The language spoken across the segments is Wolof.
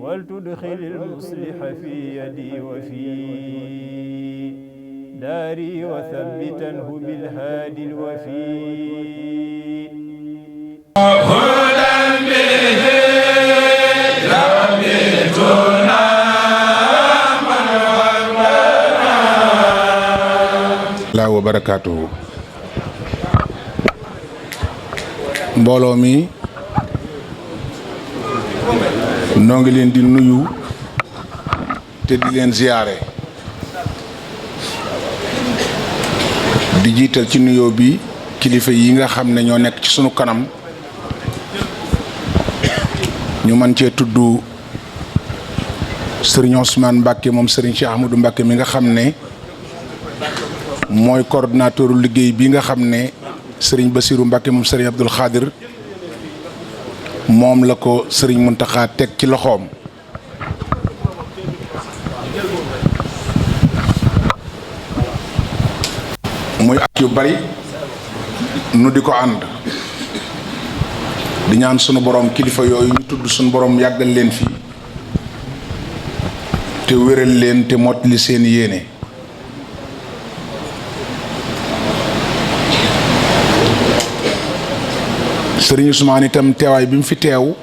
ولتدخل المصلح في يدي وفي داري وثبتنه بالهادي الوفي la wa barakaatuhu. Mbooloo mi noo ngi leen di nuyu te di leen ziyaare di jiital ci nuyoo bi kilifa yi nga xam ne ñoo nekk ci sunu kanam ñu mën cee tudd Serigne Ousmane Mbacke moom Serigne Cheikh Ahmadou Mbacke mi nga xam ne mooy coordonnateur liggéey bi nga xam ne Serigne Bassirou Mbacke moom Serigne Abdoul Khadir moom la ko Serigne Mountakha teg ci loxoom. muy at yu bari nu di ko ànd di ñaan sunu borom kilifa yooyu ñu tudd sunu borom yàggal leen fi te wéral leen te mottali seen yéene. Sëriñ Ousmane itam teewaay bi mu fi teew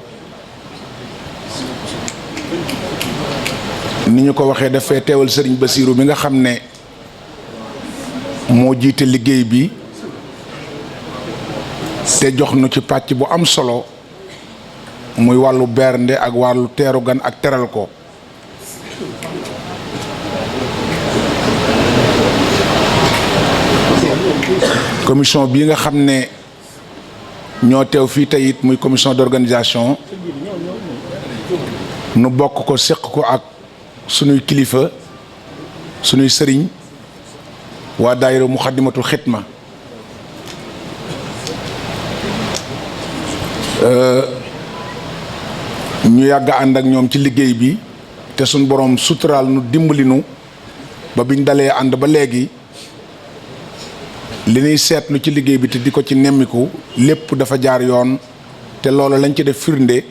ni ñu ko waxee dafay teewal Sëriñ Bassirou bi nga xam ne moo jiite liggéey bi te jox nu ci pàcc bu am solo muy wàllu bernde ak wàllu teeru gan ak teral ko. Commission bii nga xam ne ñoo teew fii tey it muy commission d'organisation nu bokk ko séq ko ak sunuy kilifa sunuy sëriñ waa daayira Muxaddamatul Xidma ñu yàgg ànd ak ñoom ci liggéey bi te suñ boroom suturaal nu dimbali nu ba biñ dalee ànd ba léegi li ñuy seetlu ci liggéey bi te di ko ci nemmiku lépp dafa jaar yoon te loolu lañ ci def firnde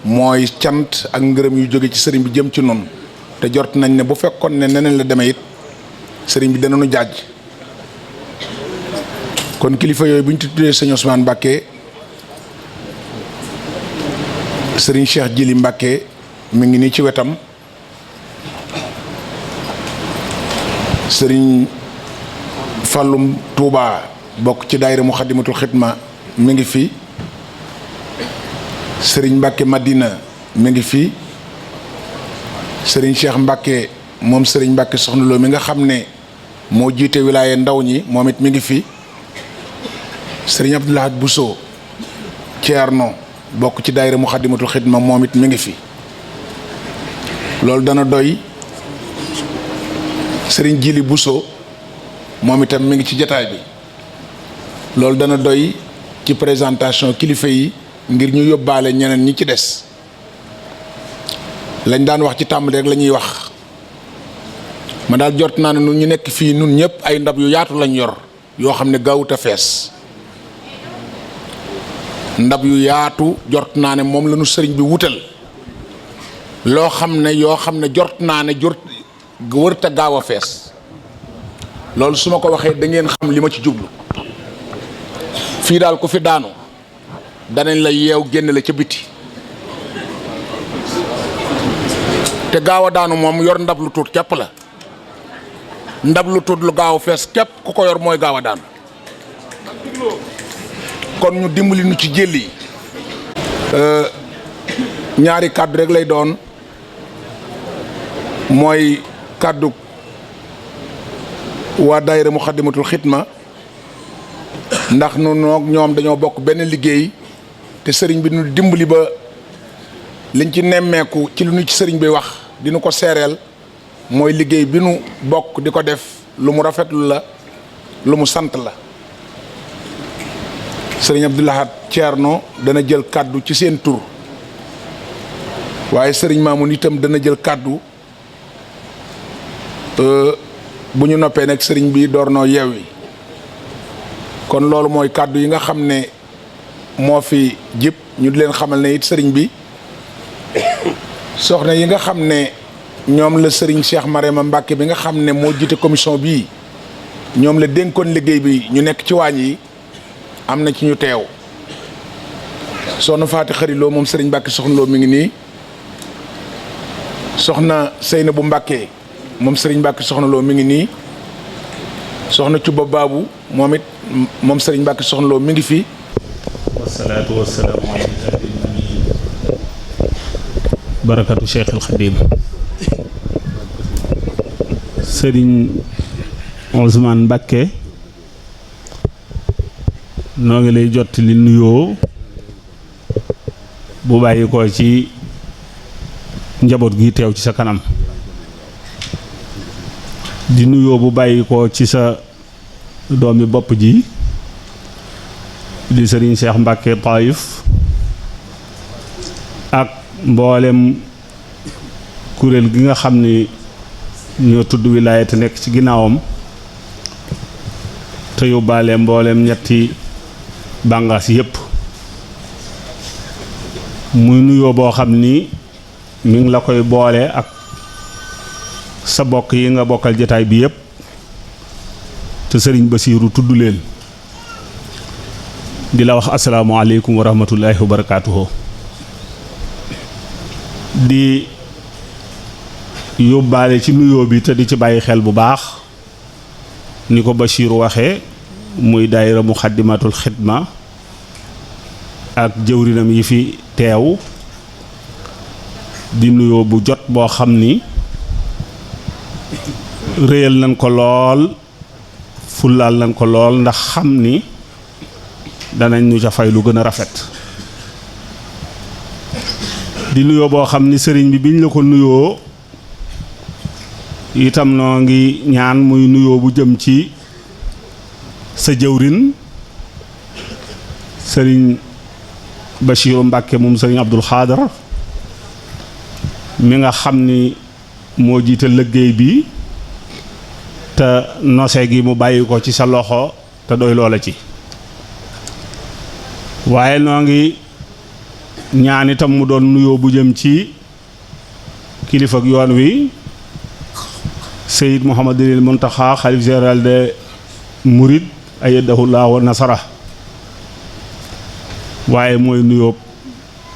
mooy cant ak ngërëm yu jóge ci sëriñ bi jëm ci noonu te jort nañ ne bu fekkoon ne neneen la demee it sëriñ bi danañu jaaj. kon kilifa yooyu bu ñu tuddee sëñ Ousmane Mbacke sëriñ Cheikh Jili Mbacke mi ngi nii ci wetam sëriñ Fallum Touba bokk ci daayira Muxaddamatul Xidma mi ngi fi sëriñ Mbacke Madina mi ngi fi sëriñ Cheikh Mbacke moom sëriñ Mbacke Soxna Lo mi nga xam ne moo jiite wilaaye ndaw ñi moom it mi ngi fi sëriñ Abdoulahad Bousso Thierno bokk ci daayira Muxaddamatul Xidma moom it mi ngi fi. loolu dana doy sëriñ Jili Bousso moom itam mi ngi ci jataay bi loolu dana doy ci présentation kilifa yi ngir ñu yóbbaale ñeneen ñi ci des. lañ daan wax ci tàmbali rek la ñuy wax ma daal jot naa ne nun ñu nekk fii nun ñëpp ay ndab yu yaatu lañ yor yoo xam ne gaawut a fees ndab yu yaatu jot naa ne moom la ñu sëriñ bi wutal loo xam ne yoo xam ne jot naa ne wërta gaaw a fees loolu su ma ko waxee da ngeen xam li ma ci jublu fii daal ku fi daanu danañ la yeew génn la ca biti te gaaw a daanu moom yor ndab lu tuut képp la ndab lu tuut lu gaaw a fees képp ku ko yor mooy gaaw a daanu kon ñu dimbali nu ci jël yi ñaari kàddu rek lay doon mooy kàddu waa daayira Muxaddamatul Xidma ndax nu noog ñoom dañoo bokk benn liggéey te sëriñ bi nu dimbali ba liñ ci nemmeeku ci lu nu ci sëriñ bi wax dinu ko seereel mooy liggéey bi nu bokk di ko def lu mu rafetlu la lu mu sant la. sëriñ Abdoulahad Thierno dana jël kàddu ci seen tur waaye sëriñ Mamoun itam dana jël kàddu bu ñu noppee nag sëriñ bi door noo yeewi kon loolu mooy kàddu yi nga xam ne moo fi jib ñu di leen xamal ne it sëriñ bi soxna yi nga xam ne ñoom la Serigne Cheikh Mariama Mbacke bi nga xam ne moo jiite commission bii ñoom la dénkoon liggéey bi ñu nekk ci waañ yi am na ci ñu teew soxna Faati Xariloo moom Serigne Mbacke soxna Lo mi ngi nii soxna Seynabou Mbacke moom Serigne Mbacke soxna Lo mi ngi nii soxna Cuba Baabu moom it moom Serigne Mbacke soxna Lo mi ngi fi. wasalaatu wasalaamu ala barakatu Cheikh al Khadim Serigne Ousmane Mbacke noo ngi lay jot li nuyoo bu bàyyi ko ci njaboot gi teew ci sa kanam di nuyoo bu bàyyi ko ci sa doomi bopp ji di Serigne Cheikh Mbacke Taïf ak mboolem kuréel gi nga xam ni ñoo tudd wilaaya te nekk ci ginnaawam te yóbbaale mboolem ñetti bàngaas yépp muy nuyoo boo xam ni mi ngi la koy boole ak sa bokk yi nga bokkal jataay bi yépp te Sëriñ Basiiru tudd leen di la wax asalaamaaleykum wa rahmatullahi wa barakaatuhu di yóbbaale ci nuyoo bi te di ci bàyyi xel bu baax ni ko Bachir waxee muy daayira Muxaddamatul Xidma ak jëwrinam yi fi teew di nuyoo bu jot boo xam ni réyal nañ ko lool fullaal nañ ko lool ndax xam ni danañ ñu ca fay lu gën a rafet di nuyoo boo xam ni sëriñ bi biñ la ko nuyoo itam noo ngi ñaan muy nuyoo bu jëm ci sa jëwrin sëriñ Bachiru Mbàkke moom sëriñ Abdul Xaadar mi nga xam ni moo jiite liggéey bi te nose gi mu bàyyi ko ci sa loxo te doy loola ci waaye noo ngi ñaan itam mu doon nuyoo bu jëm ci kilifa ak yoon wi Seyyid Mouhamadul Muntaxa xalif général de Mouride ayyadahu llaahu wa nasara waaye mooy nuyoo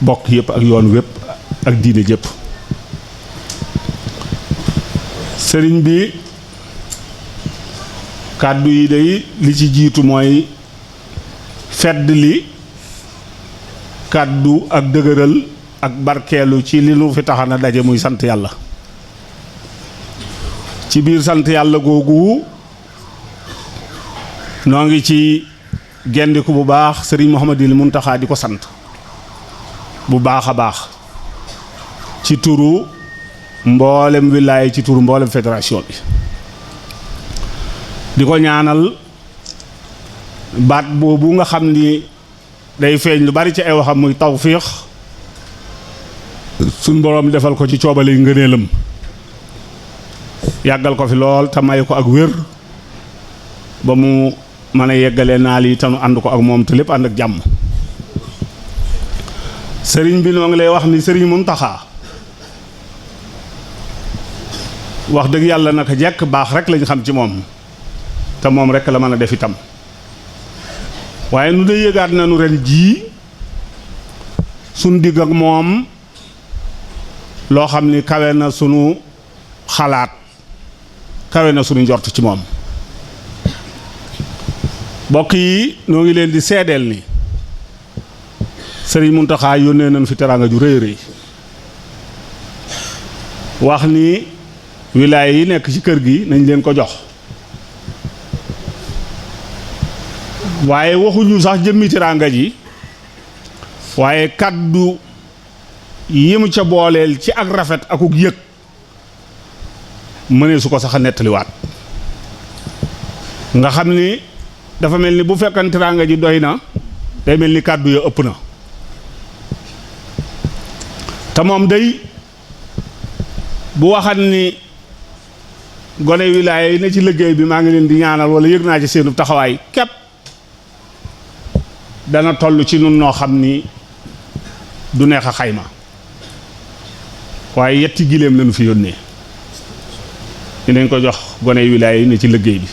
bokk yëpp ak yoon wépp ak diine jëpp sëriñ bi kàddu yi day li ci jiitu mooy fedd li kàddu ak dëgëral ak barkeelu ci li nu fi taxana daje muy sant yàlla ci biir sant yàlla googu noo ngi ci gendiku bu baax sëriñ Mouhamadul Muntaxa di ko sant bu baax a baax ci turu mboolem wilaaya ci turu mboolem fédération bi di ko ñaanal baat boobu nga xam ni day feeñ lu bari ci ay waxam muy tawfiix suñ boroom defal ko ci coobale ngëneelam yàggal ko fi lool te may ko ak wér ba mu mën a yeggalee naal yi te nu ànd ko ak moom te lépp ànd ak jàmm sëriñ bi noo ngi lay wax ni sëriñ Muntaxa wax dëgg yàlla naka jekk baax rek lañ xam ci moom te moom rek la mën a def itam waaye nu de yëgaat nañu ren jii suñ digg ak moom loo xam ni kawe na sunu xalaat kawe na sunu njort ci moom mbokk yi noo ngi leen di seedeel ni Sëriñ Muntaxa yónnee nañ fi teraanga ju rëy rëy wax ni wilaaya yi nekk ci kër gi nañ leen ko jox waaye waxuñu sax jëmmi teraanga ji waaye kaddu yi mu ca booleel ci ak rafet akuk yëg mënee su ko sax a nettaliwaat nga xam ni dafa mel ni bu fekkan teraanga ji doy na day mel ni kàddu ya ëpp na te moom day bu waxan ni gone wilaaya yi ne ci liggéey bi maa ngi leen di ñaanal wala yëg naa ci seenu taxawaay képp dana toll ci nun noo xam ni du neex a xayma waaye yetti giléem lañu fi yónnee dinañ ko jox gone wilaaya yi ne ci liggéey bi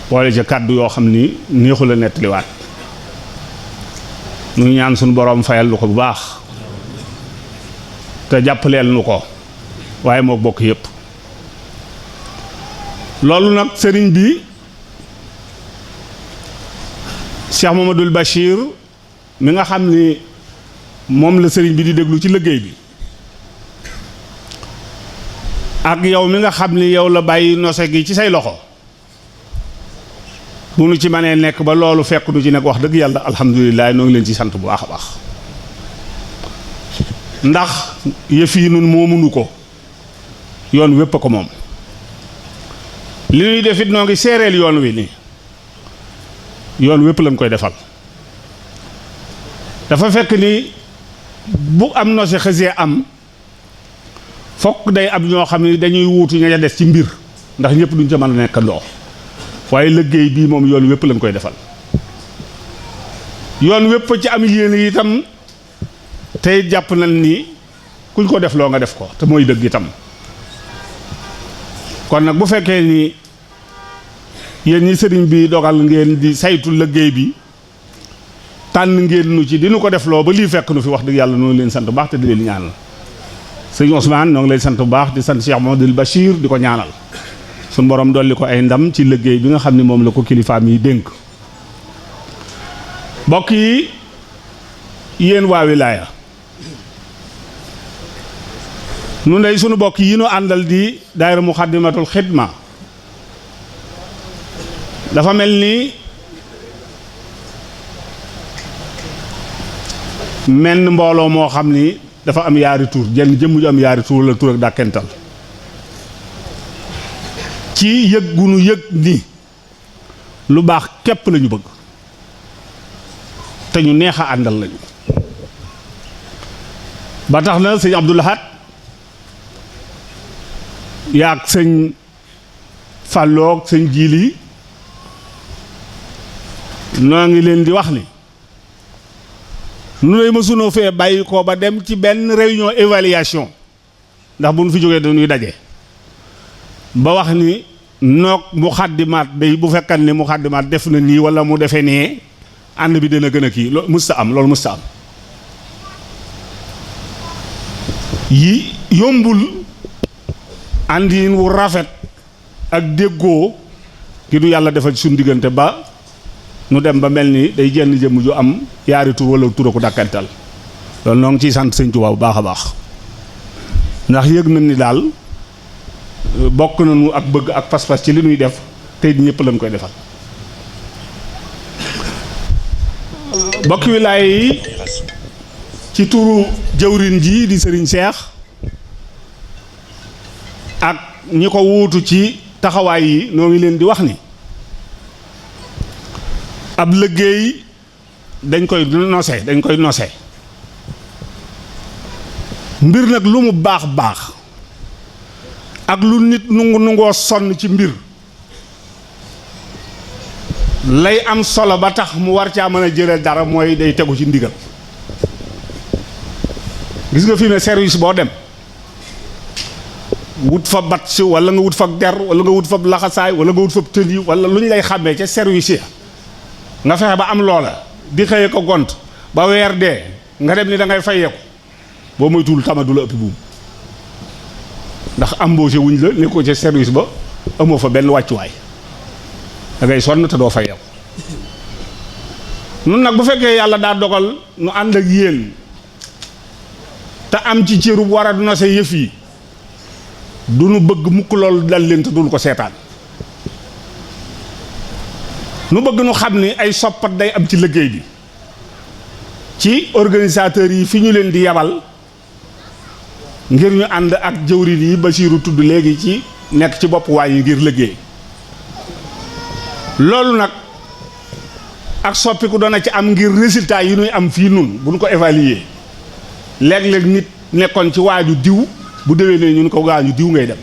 boole ca kàddu yoo xam ni neexu la nettaliwaat nu ñaan suñu boroom fayal lu ko bu baax te jàppaleel nu ko waaye moo bokk yépp loolu nag sëriñ bi Cheikh Mamadou Bachir mi nga xam ni moom la sëriñ bi di déglu ci liggéey bi ak yow mi nga xam ni yow la bàyyi nose gi ci say loxo bu nu ci mënee nekk ba loolu fekk nu ci nekk wax dëgg yàlla alhamdulilah noo ngi leen ci sant bu baax a baax ndax yëf yi nun moomunu ko yoon wépp a ko moom li ñuy def it noo ngi seereel yoon wi ni yoon wépp lañ koy defal dafa fekk ni bu am nose xësee am fokk day am ñoo xam ne dañuy wuutu ña des ci mbir ndax ñëpp duñ ca mën a nekk ndoo waaye liggéey bii moom yoon wépp lañ koy defal yoon wépp ci am yéene itam tey jàpp nañ ni kuñ ko def loo nga def ko te mooy dëgg itam kon nag bu fekkee ni yéen ñi sëriñ bi dogal ngeen di saytu liggéey bi tànn ngeen nu ci di nu ko def loo ba lii fekk nu fi wax dëgg yàlla noo ngi leen sant bu baax te di leen ñaanal sëñ Ousmane noo ngi leen sant bu baax di sant Cheikh Mamadou Bachir di ko ñaanal suñu borom dolli ko ay ndam ci liggéey bi nga xam ne moom la ko kilifaam yi dénk mbokk yi yéen waa wilaaya nu ndey sunu bokk yi nu àndal di daayira Muxaddamatul Xidma dafa mel ni menn mbooloo moo xam ni dafa am yaari tur jenn jëmm ju am yaari tur la tur ak dàkkental ci yëg gu nu yëg ni lu baax képp lañu bëgg te ñu neex a àndal lañu ba tax na sëñ Abdou Lahad yaag sëñ Falloog sëñ Jili noo ngi leen di wax ni nu lay mësunoo fee bàyyi ko ba dem ci benn réunion évaluation ndax bu nu fi jógee dañuy daje ba wax ni noog Muxaddamaat day bu fekkan ne Muxaddamaat def na nii wala mu defee nee ànd bi dina gën a kii loolu musta am yi yombul àndiin wu rafet ak déggoo ki du yàlla defal ci suñu diggante ba nu dem ba mel ni day jenn jëmm ju am yaari tur wala tur ko dàkkantal loolu noo ngi ciy sant sëñ Tuubaa bu baax a baax ndax yëg nañ ni daal bokk nañu ak bëgg ak pas-pas ci li ñuy def tey ñëpp lañ koy defal bokki wilaaya yi ci turu jëwrin ji di sëriñ Seex ak ñi ko wuutu ci taxawaay yi noo ngi leen di wax ni ab liggéey dañ koy nose mbir nag lu mu baax baax ak lu nit nungoo sonn ci mbir lay am solo ba tax mu war caa mën a jëlee dara mooy day tegu ci ndigal gis nga fi ne service boo dem wut fa bat si wala nga wut fa der wala nga wut fa laxasaay wala nga wut fa tëli wala lu ñu lay xàmmee ca service ya nga fexe ba am loola di xëye ko gont ba weer dee nga dem ni da ngay fayeeku boo moytuwul tama du la ëppi buum ndax embauché wuñ la nekkoo ca service ba amoo fa benn wàccuwaay da ngay sonn te doo fayeeku nun nag bu fekkee yàlla daa dogal nu ànd ak yéen te am ci cëru war a nose yëf yi du nu bëgg mukk loolu dal leen te duñu ko seetaan nu bëgg nu xam ni ay soppat day am ci liggéey bi ci organisateurs yi fi ñu leen di yabal ngir ñu ànd ak jëwriñ yi Basiiru tudd léegi ci nekk ci bopp waay yi ngir liggéey loolu nag ak soppiku dana ci am ngir résultat yi nuy am fii nun bu ñu ko évaluer léeg-léeg nit nekkoon ci waaju diw bu déwénee ñun ko gaañu diw ngay dem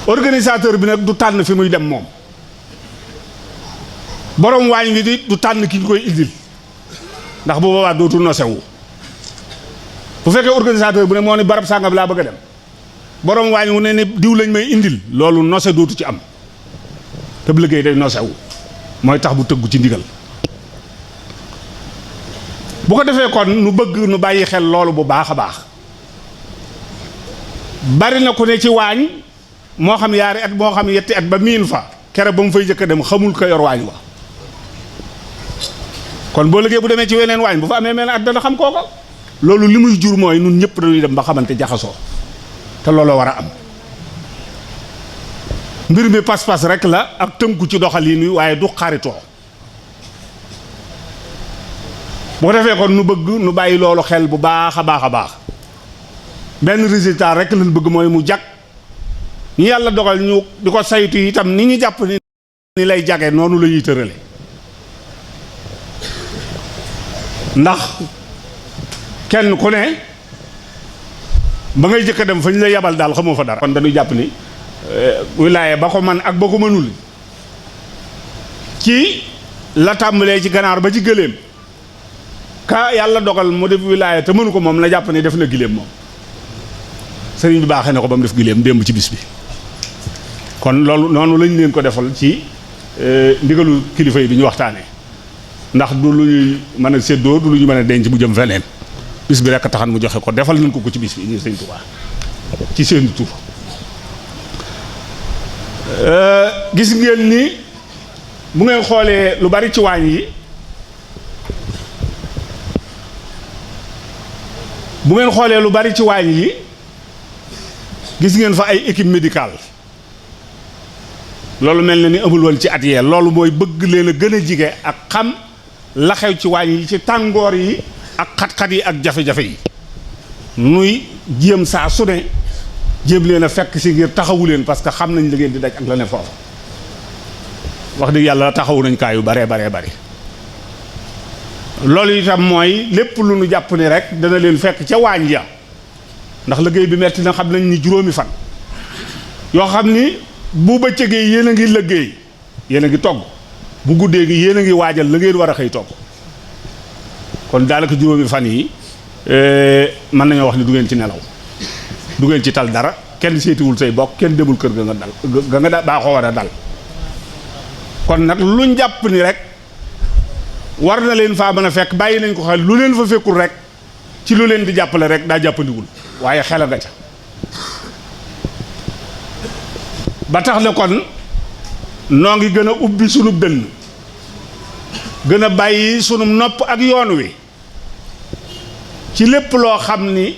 organisateur bi nag du tànn fi muy dem moom borom waañ wi di du tànn ki ñu koy indil ndax bu boobaa dootul nosewu bu fekkee organisateur bu ne moo ne barab sàngam laa bëgg a dem borom waañ wu ne diw lañ may indil loolu nose dootu ci am te bu liggéey day nosewu mooy tax bu tëggu ci ndigal bu ko defee kon nu bëgg nu bàyyi xel loolu bu baax a baax bari na ku ne ci waañ moo xam yaari at moo xam yetti at ba miin fa kere ba mu fay jëkk a dem xamul ko yor waañ wa kon boo liggéey bu demee ci weneen waañ bu fa amee mel at dana xam kooko loolu li muy jur mooy nun ñëpp dañuy dem ba xamante jaxasoo te looloo war a am mbir mi pas-pas rek la ak tënku ci doxalin wi waaye du xaritoo bu ko defee kon nu bëgg nu bàyyi loolu xel bu baax a baax a baax benn résultat rek lañ bëgg mooy mu jag ñu yàlla dogal ñu di ko saytu itam ni ñu jàpp ni lay jage noonu la ñuy tërale ndax kenn ku ne ba ngay jëkk a dem fa ñu la yabal daal xamoo fa dara kon dañuy jàpp ni wilaaye ba ko man ak ba ko mënul ci la tàmbalee ci ganaar ba ci gëléem ka yàlla dogal mu def wilaaye te mënu ko moom la jàpp ni def na giléem moom sëriñ bi baaxee na ko ba mu def giléem démb ci bis bi kon loolu noonu lañ leen ko defal ci ndigalu kilifa yi bi ñu waxtaanee ndax du lu ñuy mën a séddoo du lu ñu mën a denc mu jëm feneen bis bi rekk taxan mu joxe ko defal nañ ko ci bis bi ñu sëñ Tuubaa ci seen tur gis ngeen ni bu ngeen xoolee lu bari ci waañ yi bu ngeen xoolee lu bari ci waañ yi gis ngeen fa ay équipe médicale loolu mel na ni amul woon ci at yee loolu mooy bëgg leen a gën a jige ak xam la xew ci waañ yi ci tàngoor yi ak xat-xat yi ak jafe-jafe yi nuy jéem saa su ne jéem leen a fekk si ngir taxawu leen parce que xam nañ la ngeen di daj ak la ne foofu wax dëgg yàlla taxawu nañ kaa yu baree bari loolu itam mooy lépp lu nu jàpp ni rek dana leen fekk ca waañ ya ndax liggéey bi metti na xam nañ ni juróomi fan yoo xam ni bu bëccëgee yéen a ngi liggéey yéen a ngi togg bu guddee gi yéen a ngi waajal la ngeen war a xëy togg kon daanaka juróomi fan yi mën nañoo wax ni du ngeen ci nelaw du ngeen ci tal dara kenn seetiwul say bokk kenn demul kër ga nga baaxoo war a dal kon nag luñ jàpp ni rek war na leen faa mën a fekk bàyyi nañ ko xel lu leen fa fekkul rek ci lu leen di jàppale rek daa jàppandiwul waaye xel a nga ca ba tax na kon noo ngi gën a ubbi sunu dënn gën a bàyyi sunu nopp ak yoon wi ci lépp loo xam ni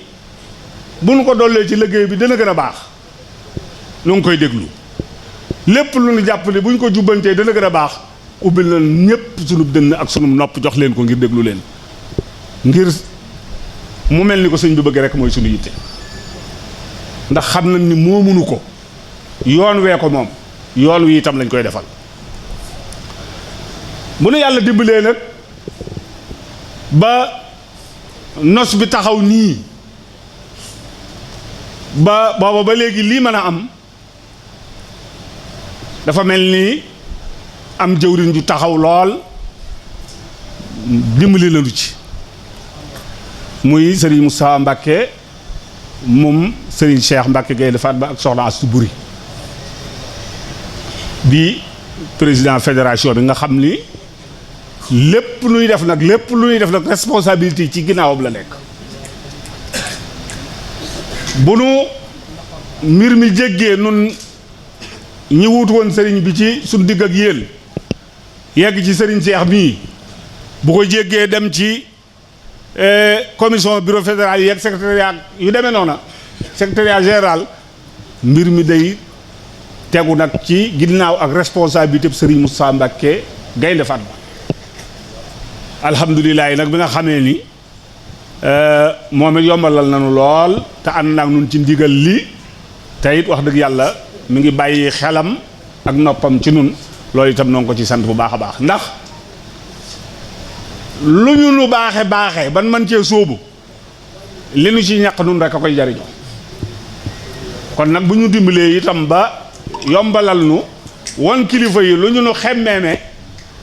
bu nu ko dollee ci liggéey bi dana gën a baax nu ngi koy déglu lépp lu nu jàpp ni bu ñu ko jubbantee dana gën a baax ubbil na ñépp sunu dënn ak sunu nopp jox leen ko ngir déglu leen ngir mu mel ni ko sëñ bi bëgg rek mooy sunu yitte ndax xam nañ ni moomunu ko yoon wee ko moom yoon wi itam lañ koy defal bu nu yàlla dimbalee nag ba nos bi taxaw nii ba booba ba léegi lii mën a am dafa mel ni am jëwriñ ju taxaw lool dimbali nañu ci muy Serigne Moustapha Mbacké moom Serigne Cheikh Mbacké Gaïndé Fatma ak soxna Astou Boury di président fédération bi nga xam ni lépp luy def nag responsabilité ci ginnaawam la nekk bu nu mbir mi jéggee nun ñi wut woon sëriñ bi ci suñ digg ak yéen yegg ci sëriñ Cheikh mii bu ko jéggee dem ci commission bureau fédéral yi ak secrétariat yu demee noona secrétariat général mbir mi day tegu nag ci ginnaaw ak responsabilité sëriñ Moustapha Mbacké Gaïndé Fatma alhamdulilah nag bi nga xamee ni moom it yombalal nañu lool te ànd naag nun ci ndigal li te it wax dëgg yàlla mi ngi bàyyi xelam ak noppam ci nun loolu itam noo ngi ko ci sant bu baax a baax ndax lu ñu nu baaxe ban man cee sóobu li nu ci ñàq nun rek a koy jariñoo kon nag bu ñu dimbalee itam ba yombalal nu won kilifa yi lu ñu nu xemmeeme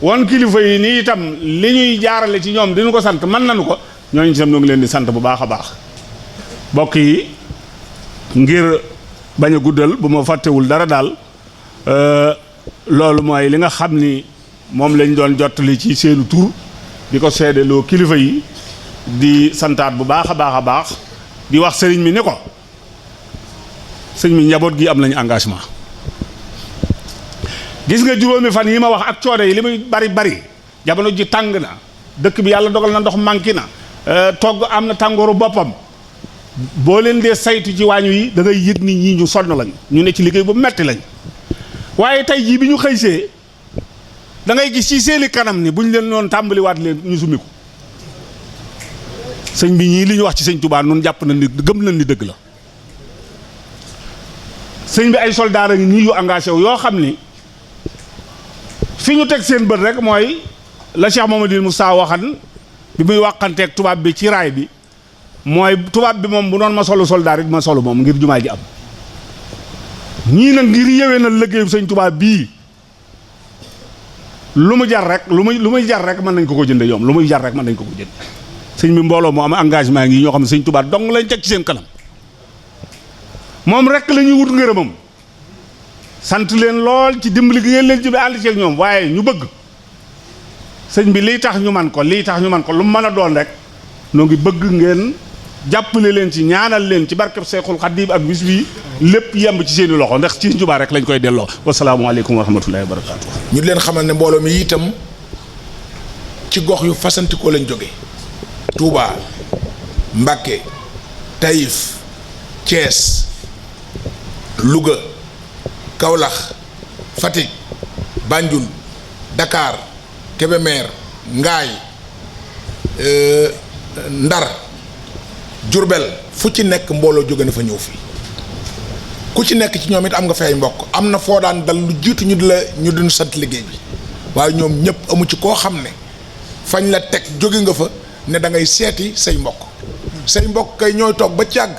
won kilifa yi nii itam li ñuy jaarale ci ñoom dinu ko sant mën nañu ko ñooñu itam noo ngi leen di sant bu baax a baax mbokk yi ngir bañ a guddal bu ma fàttewul dara daal loolu mooy li nga xam ni moom lañ doon jottali ci seenu tur di ko seedeloo kilifa yi di santaat bu baax a baax a baax di wax sëriñ mi ni ko sëñ mi njaboot gi am nañu engagement. gis nga juróomi fan yi ma wax ak coode yi li muy bari bari jamono ji tàng na dëkk bi yàlla dogal na ndox manqué na togg am na tàngooru boppam boo leen dee saytu ci waañu yi da ngay yëg ni ñii ñu sonn lañ ñu ne ci liggéey bu metti lañ waaye tey jii bi ñu xëysee da ngay gis ci seeni kanam ni buñ leen noonu tàmbaliwaat leen ñu sumiku sëñ bi ñii li ñu wax ci sëñ Touba noonu jàpp na ni gëm nañ ni dëgg la sëñ bi ay soldaar a ngi nii yu engagé wu yoo xam ni fi ñu teg seen bët rek mooy la Cheikh Mamadou Moussa waxan bi muy wàqanteeg tubaab bi ci raay bi mooy tubaab bi moom bu noon ma solu soldaar it ma solu moom ngir jumaa ji am ñii nag ngir yewee na liggéeyu sëñ tubaab bii lu mu jar rek lu muy jar rek mën nañ ko jënde yoom lu muy jar rek mën nañ ko jënd sëñ bi mbooloo moo am engagement ngi ñoo xam ne sëñ tubaab dong lañ teg ci seen kanam moom rek la ñuy wut ngërëmam sant leen lool ci dimbali gi ngeen leen jubee ànd ci ak ñoom waaye ñu bëgg sëñ bi lii tax ñu man ko lu mu mën a doon rek noo ngi bëgg ngeen jàppale leen ci ñaanal leen ci barkeb Seexul Xadiim ak bis bi lépp yemb ci seeni loxo ndax ci njubaa rek lañ koy delloo wasalaamualeykum wa rahmatullahi wa barakaatu. ñu leen xamal ne mbooloo mi itam ci gox yu fasantikoo lañ jóge Touba Mbacké Taïf Thiès Louga Kaolack Fatick Banjul Dakar Kébémer Ngaay Ndar Jurbel fu ci nekk mbooloo jóge na fa ñëw fii ku ci nekk ci ñoom it am nga fay mbokk am na foo daan dal lu jiitu ñu duñu sant liggéey bi waaye ñoom ñëpp amu ci koo xam ne fañ la teg jóge nga fa ne da ngay seeti say mbokk kay ñooy toog ba càgg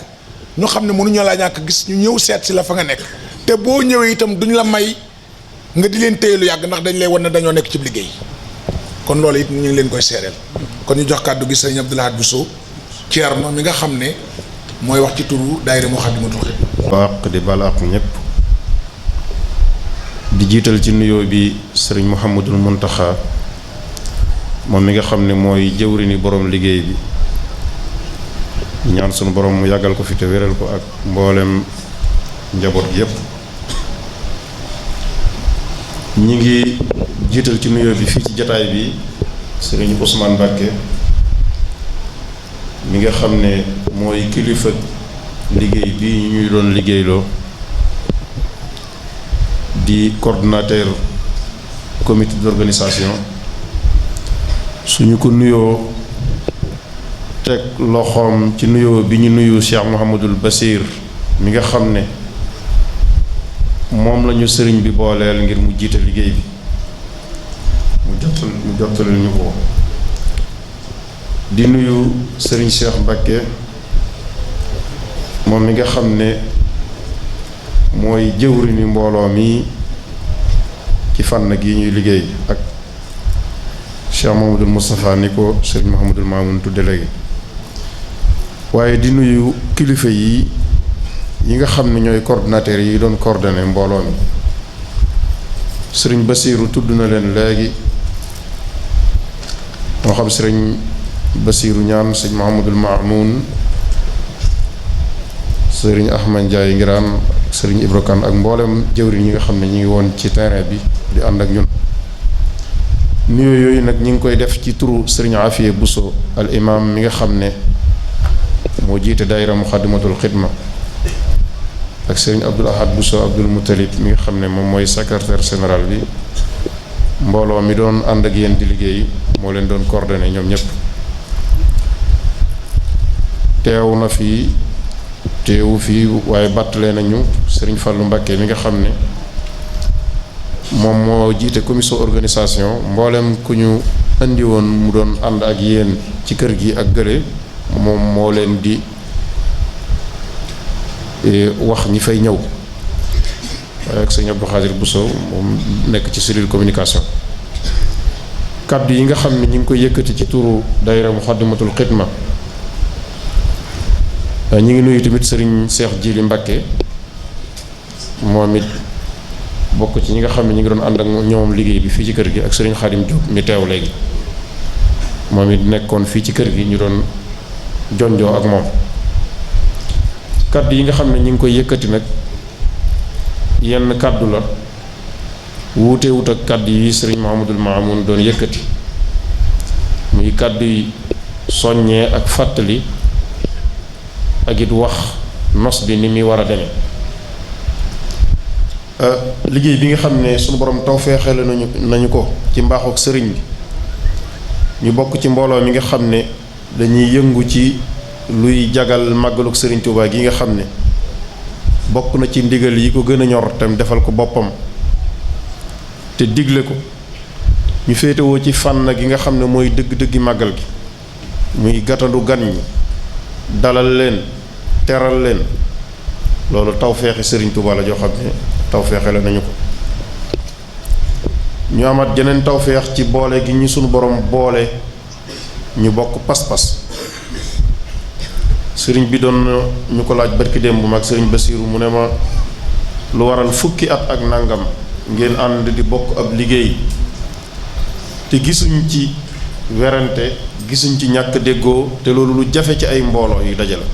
ñu xam ne mënuñoo laa ñàkk gis ñu ñëw seet si la fa nga nekk te boo ñëwee itam duñ la may nga di leen téye lu yàgg ndax dañ lay wan ne dañoo nekk ci liggéey kon loolu it ñu ngi leen koy seereel kon ñu jox kàddu gi sëriñ Abdou Lahad Bousso Thierno mi nga xam ne mooy wax ci turu daayira Moukhaddamatoul Khidma. baaq di balaax ñëpp di jiital ci nuyoo bi sëriñ Mouhamadul Mountakha moom mi nga xam ne mooy jëwriñu borom liggéey bi ñaan sunu borom mu yàggal ko fi te wéral ko ak mboolem njaboot gi yëpp. ñi ngi jiital ci nuyoo bi fii ci jataay bi sëriñ Ousmane Mbacké mi nga xam ne mooy kilifa liggéey bi ñuy doon liggéeyloo di coordonnateur comité d'organisation suñu ko nuyoo teg loxoom ci nuyoo bi ñu nuyu Cheikh Mouhamadul Basir mi nga xam ne moom lañu sëriñ bi booleel ngir mu jiite liggéey bi mu jottali ñu ko di nuyu sëriñ Cheikh Mbacké moom mi nga xam ne mooy jëwriñu mbooloo mi ci fànn gi ñuy liggéey ak Cheikh Mouhamadoul Moustapha ni ko sëriñ Mouhamadoul Mamoun tudde léegi waaye di nuyu kilifa yi nga xam ne ñooy coordonnateurs yi doon coordonné mbooloo mi sëriñ Basiiru tudd na leen léegi moo xam sëriñ Basiiru ñaan sëriñ Mouhamadoul Mamoun sëriñ Ahmad Ndiaye Ngiraan sëriñ Ibra Kane ak mboolem jëwriñ yi nga xam ne ñu ngi woon ci terrain bi di ànd ak ñun nuyoo yooyu nag ñu ngi koy def ci turu sëriñ Afiye Bousso al imam mi nga xam ne moo jiite daayira Moukhaddamatoul Khidma ak sëriñ Abdoul Ahad Bousso Abdoul Moutalib mi nga xam ne moom mooy secrétaire général bi mbooloo mi doon ànd ak yéen di liggéey moo leen doon coordonné ñoom ñëpp teewu fii waaye bàttalee nañu sëriñ Fallou Mbacké mi nga xam ne moom moo jiite commission organisation mboolem ku ñu indi woon mu doon ànd ak yéen ci kër gi ak gële moom moo leen di wax ñi fay ñëw waaye ak sëñ Abdou Khadir Bousso moom nekk ci cellule communication kaddu yi nga xam ne ñu ngi koy yëkkati ci turu daayira Moukhaddamatoul Khidma ñi ngi nuyu tamit sëriñ Cheikh Jili Mbakke moom it bokk ci ñi nga xam ne ñi ngi doon ànd ak ñoom liggéey bi fii ci kër gi ak sëriñ Xaadim Diop mi teew léegi moom it nekkoon fii ci kër gi ñu doon jonjoo ak moom. kàddu yi nga xam ne ñi ngi koy yëkkati nag yenn kàddu la wuute wut ak kàddu yi sëriñ Mouhamadul Mamoun doon yëkkati muy kàddu yi soññee ak fàttali ak it wax nos bi ni muy war a demee. liggéey bi nga xam ne sunu borom tawfeexale nañu ko ci mbaaxook sëriñ bi ñu bokk ci mbooloo mi nga xam ne dañuy yëngu ci luy jagal màggaluk sëriñ Tuubaa gi nga xam ne bokk na ci ndigal yi ko gën a ñor tam defal ko boppam te digle ko ñu féetewoo ci fànn gi nga xam ne mooy dëgg-dëggi màggal gi muy gàttandu gan ñi dalal leen teral leen loolu tawfeexi sëriñ Tuubaa la joo xam ne tawfeexe la nañu ko ñu amaat jeneen tawfeex ci boole gi ñu sunu borom boole ñu bokk pas-pas sëriñ bi doon ñu ko laaj barki démb bu mag sëriñ Basiiru mu ne ma lu waral fukki at ak nangam ngeen ànd di bokk ab liggéey te gisuñ ci werante gisuñ ci ñàkk déggoo te loolu lu jafe ci ay mbooloo yu daje la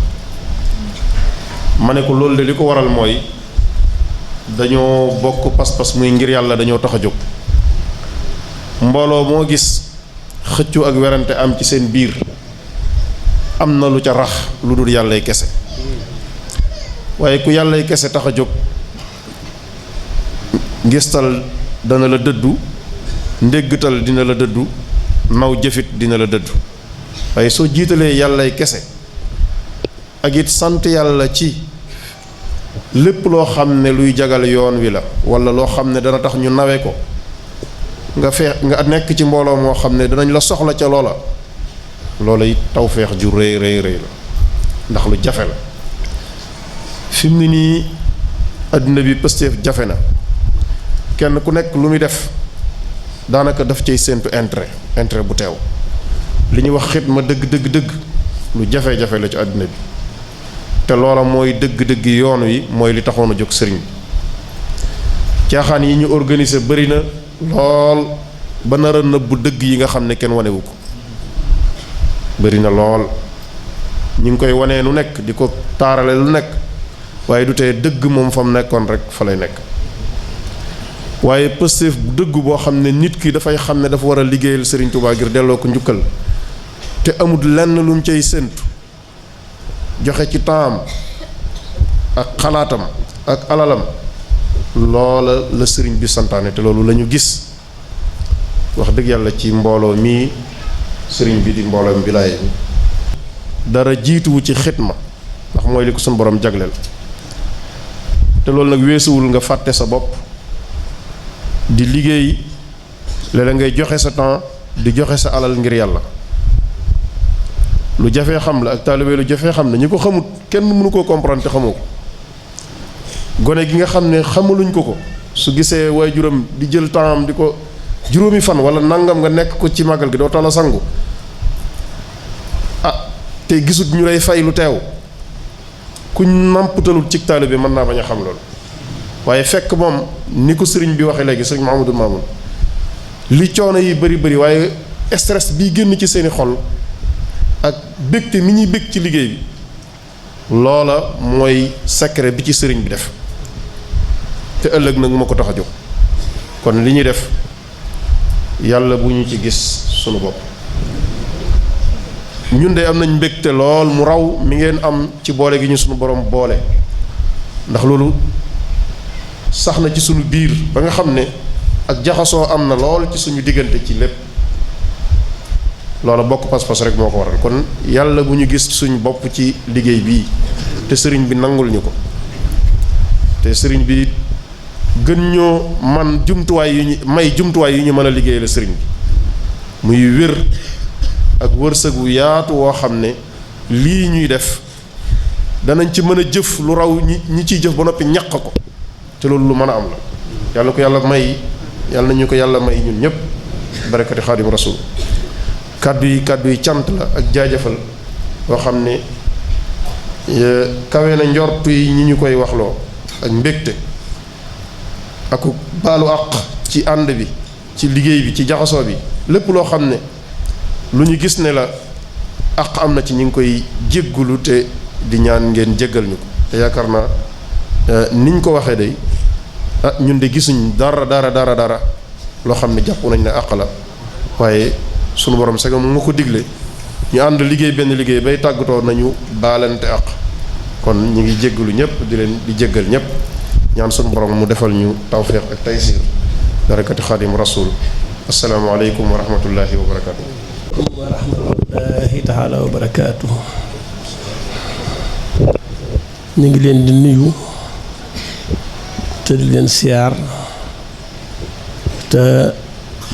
ma ne ko loolu de li ko waral mooy dañoo bokk pas-pas muy ngir yàlla dañoo tax a jóg mbooloo moo gis xëccu ak werante am ci seen biir am na lu ca rax lu dul yàllay kese waaye ku yàllay kese tax a jóg ngistal dana la dëddu ndéggtal dina la dëddu naw jëfit dina la dëddu waaye soo jiitalee yàllay kese ak it sant yàlla ci lépp loo xam ne luy jagal yoon wi la walla loo xam ne dana tax ñu nawe ko nga nekk ci mbooloo moo xam ne danañ la soxla ca loola it tawfeex ju rëy rëy rëy la ndax lu jafe la fi mu ne nii àddina bi pësteef jafe na kenn ku nekk lu muy def daanaka daf cay séentu intérêt bu teew li ñuy wax xidma dëgg lu jafe-jafe la ci àddina bi te loola mooy dëgg-dëgg yoon wi mooy li taxoon a jóg sëriñ bi caaxaan yi ñu organiser bari na lool ba nar a nëbbu dëgg yi nga xam ne kenn wanewu ko bari na lool ñu ngi koy wanee nu nekk di ko taarale lu nekk waaye du tee dëgg moom fa mu nekkoon rek fa lay nekk waaye pëstéef bu dëgg boo xam ne nit ki dafay xam ne dafa war a liggéeyal sëriñ Tuubaa ngir delloo ko njukkal te amul lenn lu mu cay séentu joxe ci taam ak xalaatam ak alalam loola la sëriñ bi santaane te loolu la ñu gis wax dëgg yàlla ci mbooloo mii sëriñ bi di mbooloom bilaay bi dara jiituwu ci xitma ndax mooy li ko suñu borom jagleel te loolu nag weesuwul nga fàtte sa bopp di liggéey léeg-léeg ngay joxe sa temps di joxe sa alal ngir yàlla lu jafee xam la ak taalibe lu jafee xam la ñi ko xamut kenn mënu koo comprendre te xamoo ko gone gi nga xam ne xamaluñ ko su gisee waajuram di jël temps di ko juróomi fan wala nangam nga nekk ko ci màggal gi doo tala sangu te gisut ñu lay fay lu teew kuñ namputalut ci taalibe mën naa bañ a xam loolu waaye fekk moom ni ko sëriñ bi waxee léegi sëriñ Mouhamadou Mamoun li coono yi bari waaye stress bii génn ci seeni xol ak bégte mi ñuy bég ci liggéey bi loola mooy secret bi ci sëriñ bi def te ëllëg nag moo ko tax a jóg kon li ñuy def yàlla bu ñu ci gis sunu bopp ñun de am nañ mbégte lool mu raw mi ngeen am ci boole gi ñu sunu borom boole ndax loolu sax na ci sunu biir ba nga xam ne ak jaxasoo am na lool ci suñu diggante ci lépp loola bokk pas-pas rek moo ko waral kon yàlla bu ñu gis suñu bopp ci liggéey bii te sëriñ bi nangul ñu ko te sëriñ bi gën ñoo man jumtuwaay yu ñu mën a liggéey la sëriñ bi muy wér ak wërsëgu yaatu woo xam ne lii ñuy def danañ ci mën a jëf lu raw ñi ciy jëf ba noppi ñaq ko te loolu lu mën a am la yàlla ko yàlla may yàlla nañu ko yàlla may ñun ñëpp barakati xaadim rasul kàddu yi cant la ak jaajëfal yoo xam ne kawe na njort yi ñi ñu koy waxloo ak mbégte ak baalu àq ci ànd bi ci liggéey bi ci jaxasoo bi lépp loo xam ne lu ñu gis ne la àq am na ci ñu ngi koy jéggulu te di ñaan ngeen jéggal ñu ko te yaakaar naa niñ ko waxee day ñun de gisuñ dara loo xam ne jàpp nañ ne àq la waaye sunu borom segam mu ko digle ñu ànd liggéey benn liggéey bay tàggatoo nañu baalante àq kon ñu ngi jéggalu ñëpp di leen di jéggal ñëpp ñaan sunu borom mu defal ñu tawfiq ak taysir barakati xaadim rasul assalaamu aleykum wa rahmatullahi wa barakatuh wa rahmatullahi taala wa barakatuh ñu ngi leen di nuyu te di leen siyaar te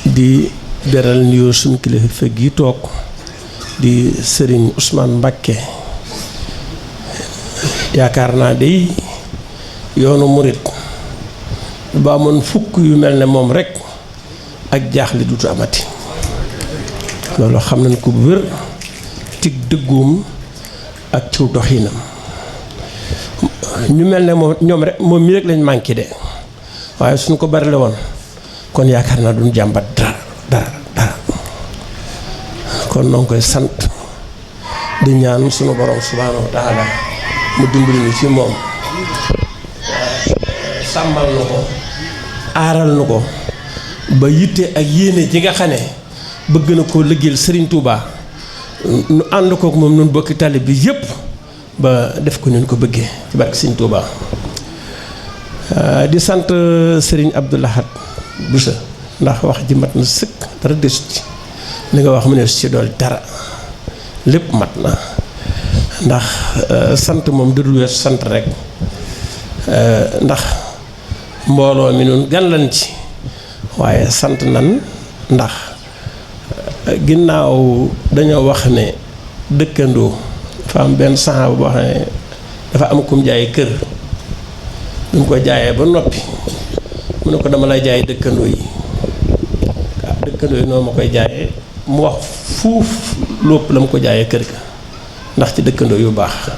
di beral nuyoo suñu kilifa gi toog di Serigne Ousmane Mbacké yaakaar naa day yoonu murit ba amoon fukk yu mel ne moom rek ak jaaxle dutu amati loolu xam nañ ko bu wér tig dëggoom ak ciw doxinam ñu mel ne ñoom rek moom mi rek lañ manqué de waaye suñ ko bari la woon kon yaakaar naa duñ jàmbat dara kon noo ngi koy sant di ñaan sunu borom subhaanahu wa taala mu dimbali ñu ci moom sàmmal nu ko aaral nu ko ba yitte ak yéene ji nga xam ne bëgg na koo liggéeyal Serigne Touba nu ànd kook moom nun bokki tali bi yépp ba def ko ñun ko bëggee ci barke Serigne Touba di sant Serigne Abdou Lahad Bousso ndax wax ji mat na sëkk dara desut ci li nga wax mu ne ci dool dara lépp mat na ndax sant moom dudul weesu sant rek ndax mbooloo mi nun gan lan ci waaye sant nan ndax ginnaaw dañoo wax ne dëkkandoo dafa am benn saxaaba boo xam ne dafa am kum jaay kër bi mu ko jaayee ba noppi mu ne ko dama lay jaay dëkkandoo yi waaw dëkkandoo yi noonu ma koy jaayee mu wax fuuf lépp la mu ko jaayee kër ga ndax ci dëkkandoo yu baax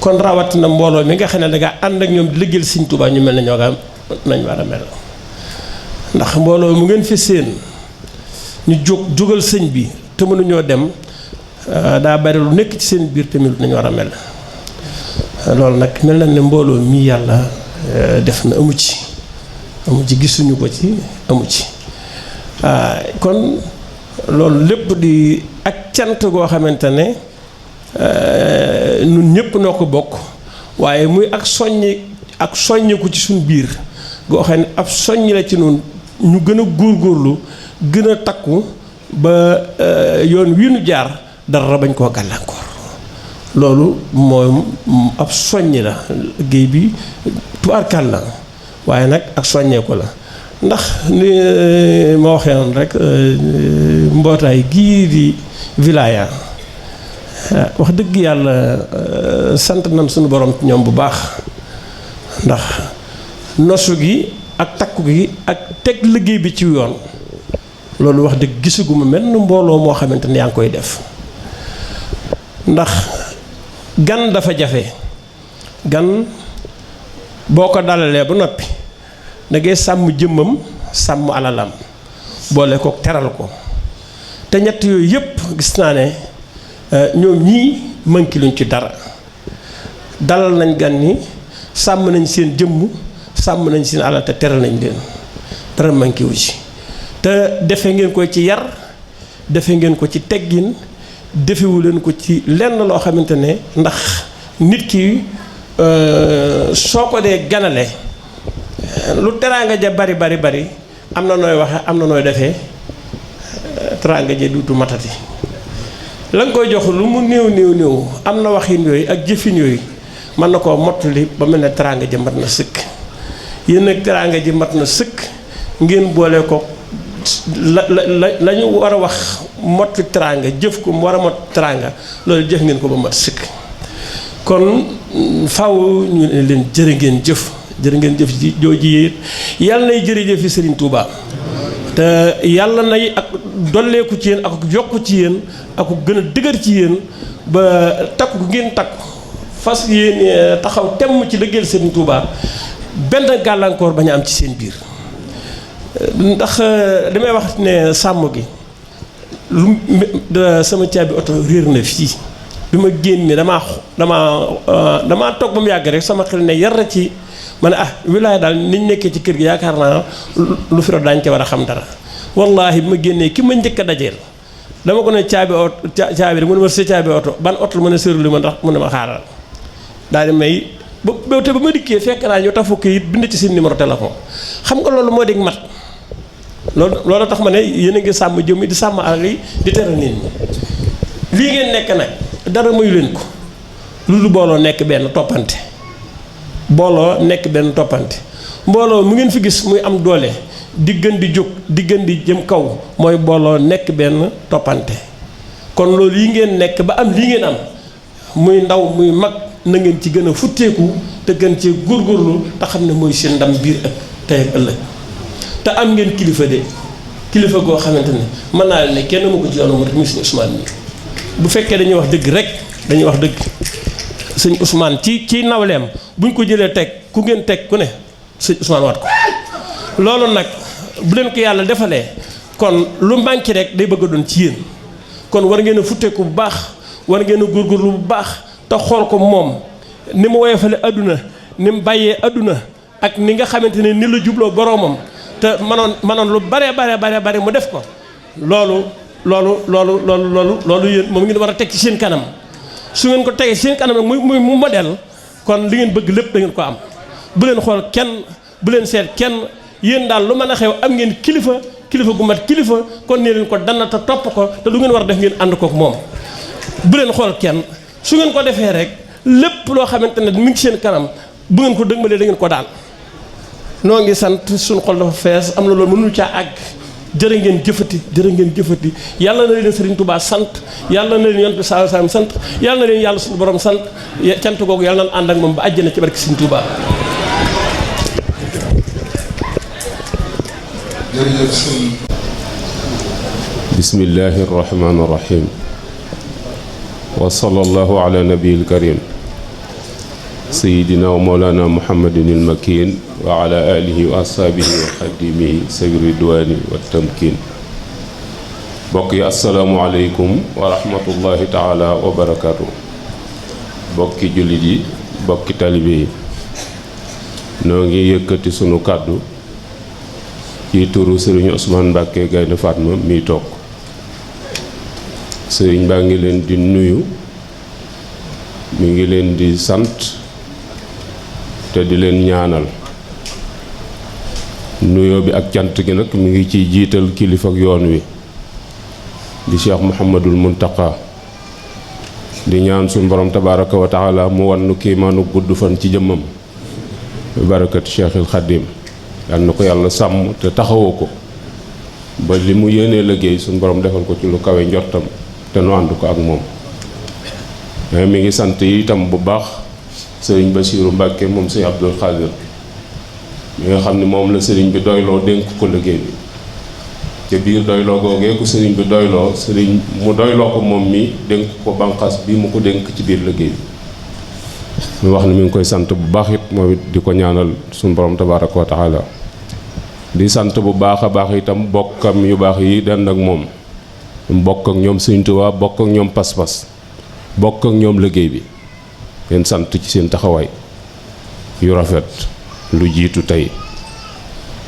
kon rawatina mbooloo mi nga xam ne dangaa ànd ak ñoom di liggéeyal Sëriñ Tuubaa ñu mel ne ñoo nga nañ war a mel ndax mbooloo mu ngeen fi seen ñu jógal sëñ bi te mënuñoo dem daa bari lu nekk ci seen biir tamit nañu war a mel loolu nag mel na ne mbooloo mii yàlla def na amu ci gisuñu ko ci amu ci kon loolu lépp di ak cant goo xamante ne nun ñëpp noo ko bokk waaye muy ak soññiku ci suñ biir goo xam ne ab soññ la ci nun ñu gën a góorgóorlu gën a takku ba yoon wii nu jaar dara bañ koo gàllankoor loolu mooy ab soññ la géej bi tubaarkal la waaye nag ak soññeeku la ndax ni ma waxee noonu rek mbootaay gii di wilaya wax dëgg yàlla sant nañ suñu borom ci ñoom bu baax ndax nosu gi ak takku gi ak teg liggéey bi ci yoon loolu wax dëgg gisuguma mel ni mbooloo moo xamante ne yaa ngi koy def ndax gan dafa jafe gan boo ko dalalee ba noppi da ngay sàmm jëmmam sàmm alalam boole ko teral ko te ñett yooyu yépp gis naa ne ñoom ñii manqué luñ ci dara dalal nañ gan ñi sàmm nañ seen jëmm sàmm nañ seen alal te teral nañ leen dara manqué wu ci te defe ngeen ko ci yar defe ngeen ko ci teggin defewu leen ko ci lenn loo xamante ne ndax nit ki soo ko dee ganale lu teraanga ja bari am na nooy waxe am na nooy defee teraanga ja duutu matati la nga koy jox lu mu néew am na waxin yooyu ak jëfin yooyu mën na koo mottali ba mel ne teraanga ja mat na sëkk yéen nag teraanga ji mat na sëkk ngeen boole ko la ñu war a wax motti teraanga jëf ko mu war a mot teraanga loolu jëf ngeen ko ba mat sëkk kon faw ñu ne leen jërë ngeen jëf ji jooju yéet yàlla nay jërëjëf yi Serigne Touba te yàlla nay ak dolleeku ci yéen ak yokku ci yéen ak gën a dëgër ci yéen ba takku ngeen takku fas yéene taxaw temm ci liggéeyal Serigne Touba benn gàllankoor bañ a am ci seen biir ndax damay wax ne sàmm gi lu sama caabi oto réer na fii bi ma génne damaa toog ba mu yàgg rek sama xel ne yar ci ma ne wilaaya daal niñ nekkee ci kër gi yaakaar naa lu fi daañu ci war a xam dara wallaahi bi ma génnee ki ma njëkk a dajeel dama ko ne caabi rek mu ne ma sa caabi oto ban oto la ma ne sërli ma ndax mu ne ma xaaral daal di may ba te ba ma dikkee fekk naa ñu tafu kayit bind ci seen numéro téléphone xam nga loolu moo dig mat loolu tax ma ne yéen a ngi sàmm jëmm di sàmm alal yi di tere nit ñi lii ngeen nekk nag dara mayu leen ko lu booloo nekk benn toppante mbooloo mu ngeen fi gis muy am doole di gën di jóg di gën di jëm kaw mooy booloo nekk benn toppante kon loolu yi ngeen nekk ba am lii ngeen am muy ndaw muy mag na ngeen ci gën a futteeku te gën cee góorgóorlu te xam ne mooy seen ndam biir ak tey ak ëllëg te am ngeen kilifa de kilifa goo xamante ne mën naa leen ne kenn mu ko ci yoonu muy sëñ Ousmane mi bu fekkee dañuy wax dëgg rek dañuy wax dëgg sëñ Ousmane ci nawleem buñ ko jëlee teg ku ngeen teg ku ne sëñ Ousmane waat ko loolu nag bu leen ko yàlla defalee kon lu manqué rek day bëgg a doon ci yéen kon war ngeen a futteeku bu baax war ngeen a góorgóorlu bu baax te xool ko moom ni mu woyofale adduna ni mu bàyyee adduna ak ni nga xamante ne ni la jubloo boroomam te manoon lu bare mu def ko loolu yéen moom ngeen war a teg ci seen kanam su ngeen ko tegee ci seen kanam nag muy mu modèle kon li ngeen bëgg lépp da ngeen ko am bu leen xool kenn bu leen seet kenn yéen daal lu mën a xew am ngeen kilifa gu mat kilifa kon nee leen ko dana te topp ko te lu ngeen war a def ngeen ànd kook moom bu leen xool kenn su ngeen ko defee rek lépp loo xamante ne mi ngi seen kanam bu ngeen ko dëgmalee da ngeen ko daal noo ngi sant suñu xol dafa fees am na loolu mënul caa àgg jërë ngeen jëfati yàlla na leen Serigne Touba sant yàlla na leen Yonent bi sallallahu alayhi wasallam sant yàlla na leen yàlla suñu borom sant cant googu yàlla na ànd ak moom ba àjjana ci barke Serigne Touba. bismillahi rahmaani rahim wa sallallahu ala nabiyil karim sayidina wa mawlana muhammadin il makin wa ala alihi wa ashabihi wa xadimihi sawi ridwani wa tamkin bokk yi asalaamu aleykum wa rahmatullahi taala wa barakatuh bokki jullit yi bokki talibe yi noo ngi yëkkati sunu kàddu ci turu sëriñ Ousmane Mbacke Gaynde Fatma mi toog sëriñ baa ngi leen di nuyu mi ngi leen di sant te di leen ñaanal nuyoo bi ak cant gi nag mi ngi ciy jiital kilifa ak yoon wi di Cheikh Mouhamadul Muntaqa di ñaan suñu borom tabaraka wa taala mu wannu kiimaanu gudd fan ci jëmmam barakat Cheikhil Khadim yal na ko yàlla sàmm te taxawoo ko ba li mu yéenee liggéey suñu borom defal ko ci lu kawe njortam te nu ànd ko ak moom mi ngi sant itam bu baax sëriñ Bassirou Mbacke moom sëriñ Abdul Xaadir mi nga xam ne moom la sëriñ bi doyloo dénk ko liggéey bi ca biir doyloo googee ku sëriñ bi doyloo sëriñ mu doyloo ko moom mi dénk ko banqaas bi mu ko dénk ci biir liggéey bi mu wax ne mi ngi koy sant bu baax it moom it di ko ñaanal suñu borom tabaaraka wa taala di sant bu baax a baax itam bokkam yu baax yi dend ak moom bokk ak ñoom Sëriñ Tuubaa bokk ak ñoom pas-pas bokk ak ñoom liggéey bi leen sant ci seen taxawaay yu rafet lu jiitu tey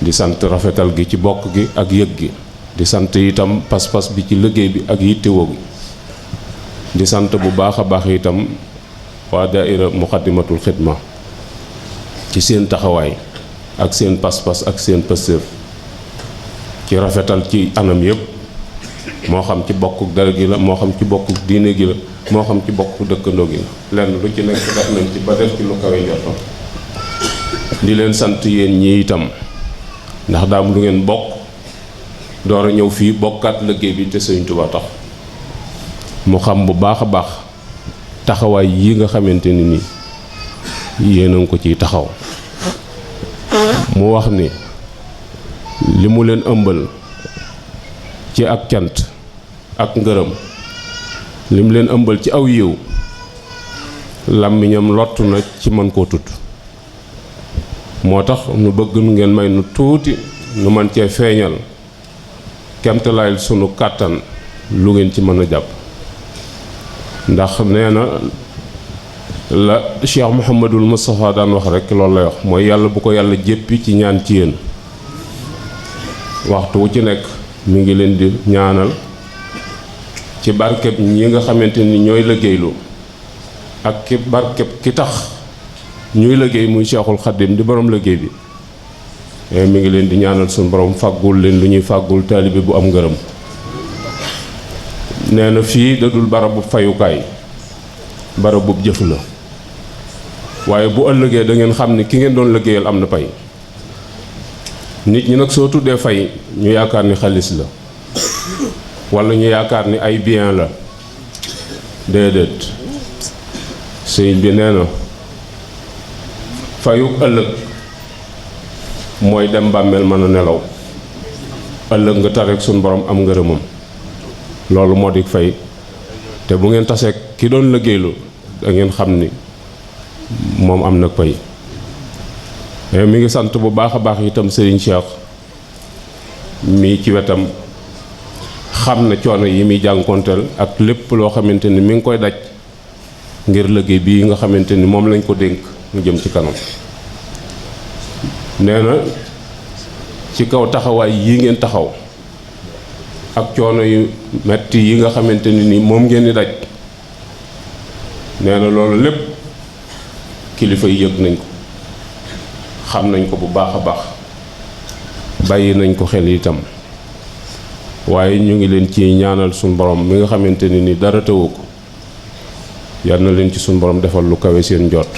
di sant rafetal gi ci bokk gi ak yëg gi di sant itam pas-pas bi ci liggéey bi ak yittewoo gi di sant bu baax a baax itam waa daaira Muxaddamatul Xidma ci seen taxawaay ak seen pas-pas ak seen pëstéef ci rafetal ci anam yépp moo xam ci bokkuk dara gi la moo xam ci bokkuk diine gi la moo xam ci bokkuk dëkkandoo gi la lenn lu ci nekk def nañ ci ba def ci lu kawe njortam di leen sant yéen ñi itam ndax daam lu ngeen bokk door a ñëw fii bokkaat liggéey bi te Sëriñ Tuubaa tax mu xam bu baax a baax taxawaay yi nga xamante ni nii yéen a ngi ko ciy taxaw mu wax ni li mu leen ëmbal ci ak cant ak ngërëm li mu leen ëmbal ci aw yiw làmmiñam lottu na ci mën koo tudd moo tax nu bëgg nu ngeen may nu tuuti nu mën cee feeñal kemtalaay sunu kàttan lu ngeen ci mën a jàpp ndax nee na la Cheikh Mouhamadul Moustapha daan wax rek loolu lay wax mooy yàlla bu ko yàlla jéppi ci ñaan ci yéen waxtu wu ci nekk mi ngi leen di ñaanal ci barkeb ñi nga xamante ni ñooy liggéeylu ak ki barkeb ki tax ñuy liggéey muy Cheikhul Khadim di borom liggéey bi mi ngi leen di ñaanal suñu borom fàggul leen lu ñuy fàggul taalibe bu am ngërëm nee na fii dadul barabu fayukaay barabu jëf la waaye bu ëllëgee da ngeen xam ni ki ngeen doon liggéeyal am na pay nit ñi nag soo tuddee fay ñu yaakaar ni xaalis la walla ñu yaakaar ni ay bien la déedéet sëñ bi nee na fayu ëllëg mooy dem bàmmeel mën a nelaw ëllëg nga tareek suñu borom am ngërëmam loolu moo di fay te bu ngeen tasee ki doon liggéeylu da ngeen xam ni moom am na pay mi ngi sant bu baax a baax itam Serigne Cheikh mii ci wetam xam na coono yi muy jànkonteel ak lépp loo xamante ni mi ngi koy daj ngir liggéey bii nga xamante ni moom lañ ko dénk mu jëm ci kanam nee na ci kaw taxawaay yi ngeen taxaw ak coono yu metti yi nga xamante ni moom ngeen di daj nee na loolu lépp kilifa yi yëg nañ ko xam nañ ko bu baax a baax bàyyi nañ ko xel itam waaye ñu ngi leen ci ñaanal suñu borom mi nga xamante ni dara tëwu ko yal na leen ci suñu borom defal lu kawe seen njot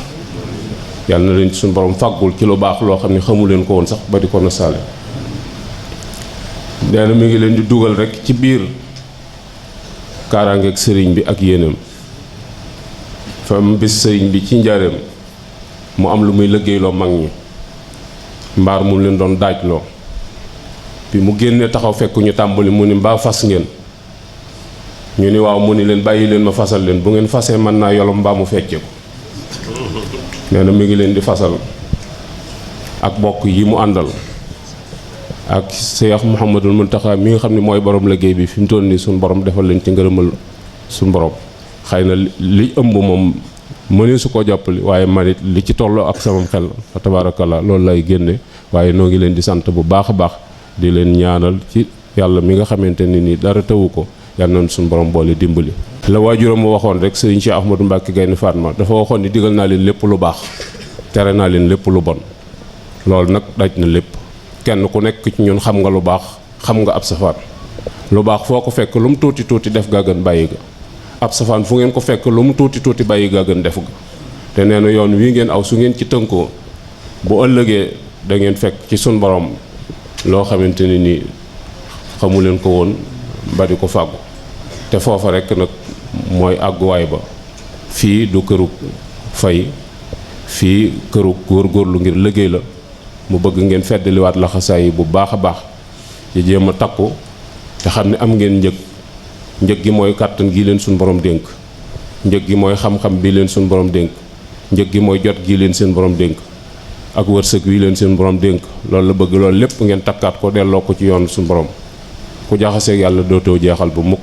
yal na leen ci suñu borom fàggul ci lu baax loo xam ne xamu leen ko woon sax ba di ko nasaale nee na mi ngi leen di dugal rek ci biir kaaraangeeg sëriñ bi ak yéenam fam bis sëriñ bi ci njaareem mu am lu muy liggéeyloo mag ñi mbaar mu leen doon daajloo bi mu génnee taxaw fekk ñu tàmbali mu ni mbaa fas ngeen ñu ni waaw mu ni leen bàyyi leen ma fasal leen bu ngeen fasee mën naa yolom mbaa mu fecce ko nee na mi ngi leen di fasal ak bokk yi mu àndal ak Cheikh Mouhamadul Mountakha mi nga xam ne mooy borom liggéey bi fi mu toll nii suñu borom defal leen ci ngërëmal suñu borom xëy na li ëmb moom mënee su ko jàppali waaye manit li ci tolloo ak samam xel fa tabaarakallaa loolu lay génne waaye noo ngi leen di sant bu baax a baax di leen ñaanal ci yàlla mi nga xamante ne ni dara tawu ko yal nañu suñu borom boole dimbali. la waajuram mu waxoon rek sëriñ Cheikh Ahmadou Mbacke Gaynde Fatma dafa waxoon ni digal naa leen lépp lu baax tere naa leen lépp lu bon loolu nag daj na lépp kenn ku nekk ci ñun xam nga lu baax xam nga ab safaan lu baax foo ko fekk lu mu tuuti tuuti def gaa gën bàyyi ga ab safaan fu ngeen ko fekk lu mu tuuti tuuti bàyyi gaa gën def ga te nee na yoon wii ngeen aw su ngeen ci tënkoo bu ëllëgee da ngeen fekk ci sun borom loo xamante ne nii xamu leen ko woon ba di ko fàggu te foofa rek nag mooy àgguwaay ba fii du këru fay fii këru góorgóorlu ngir liggéey la mu bëgg ngeen feddaliwaat laxasaay yi bu baax a baax ci jéem a takku te xam ne am ngeen njëg gi mooy kàttan gi leen suñ borom dénk njëg gi mooy xam-xam bi leen suñ borom dénk njëg gi mooy jot gi leen seen borom dénk ak wërsëg wi leen seen borom dénk loolu la bëgg loolu lépp ngeen takkaat ko delloo ko ci yoon suñ borom ku jaxaseeg yàlla dootoo jeexal bu mukk